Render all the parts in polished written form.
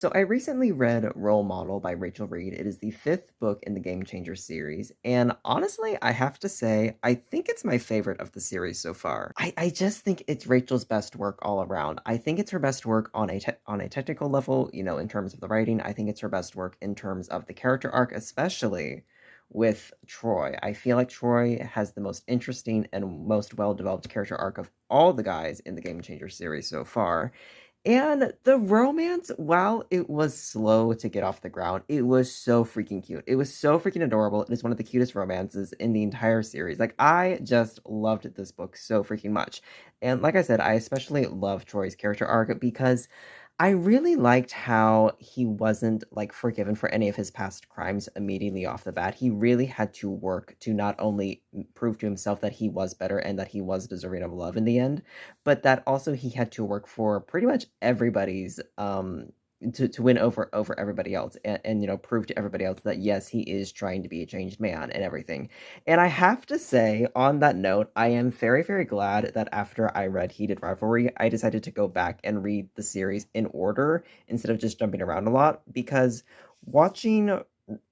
So I recently read Role Model by Rachel Reed. It is the fifth book in the Game Changer series, and honestly, I have to say, I think it's my favorite of the series so far. I just think it's Rachel's best work all around. I think it's her best work on a technical level, in terms of the writing. I think it's her best work in terms of the character arc, especially with Troy. I feel like Troy has the most interesting and most well-developed character arc of all the guys in the Game Changer series so far. And the romance, while it was slow to get off the ground, it was so freaking cute. It was so freaking adorable. It is one of the cutest romances in the entire series. Like, I just loved this book so freaking much. And like I said, I especially love Troy's character arc because I really liked how he wasn't like forgiven for any of his past crimes immediately off the bat. He really had to work to not only prove to himself that he was better and that he was deserving of love in the end, but that also he had to work for pretty much everybody's to win over everybody else and prove to everybody else that yes, he is trying to be a changed man and everything. And I have to say, on that note, I am very, very glad that after I read Heated Rivalry, I decided to go back and read the series in order instead of just jumping around a lot, because watching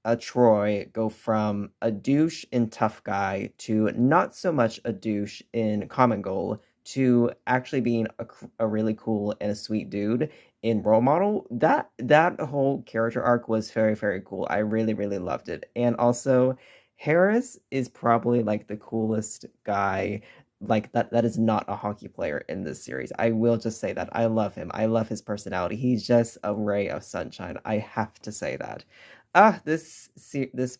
a Troy go from a douche in Tough Guy to not so much a douche in Common Goal to actually being a really cool and a sweet dude in Role Model, that whole character arc was very, very cool. I really, really loved it. And also, Harris is probably like the coolest guy like that is not a hockey player in this series. I will just say that. I love him. I love his personality. He's just a ray of sunshine. I have to say that. This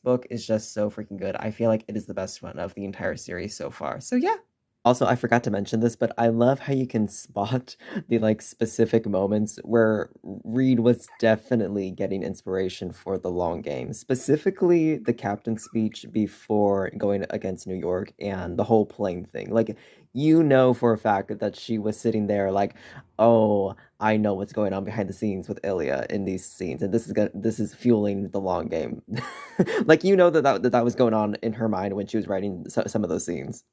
book is just so freaking good. I feel like it is the best one of the entire series so far. So yeah. Also, I forgot to mention this, but I love how you can spot the like specific moments where Reed was definitely getting inspiration for the long game. Specifically, the captain's speech before going against New York and the whole plane thing. Like, for a fact that she was sitting there like, "Oh, I know what's going on behind the scenes with Ilya in these scenes, and this is fueling the long game." Like, that was going on in her mind when she was writing some of those scenes.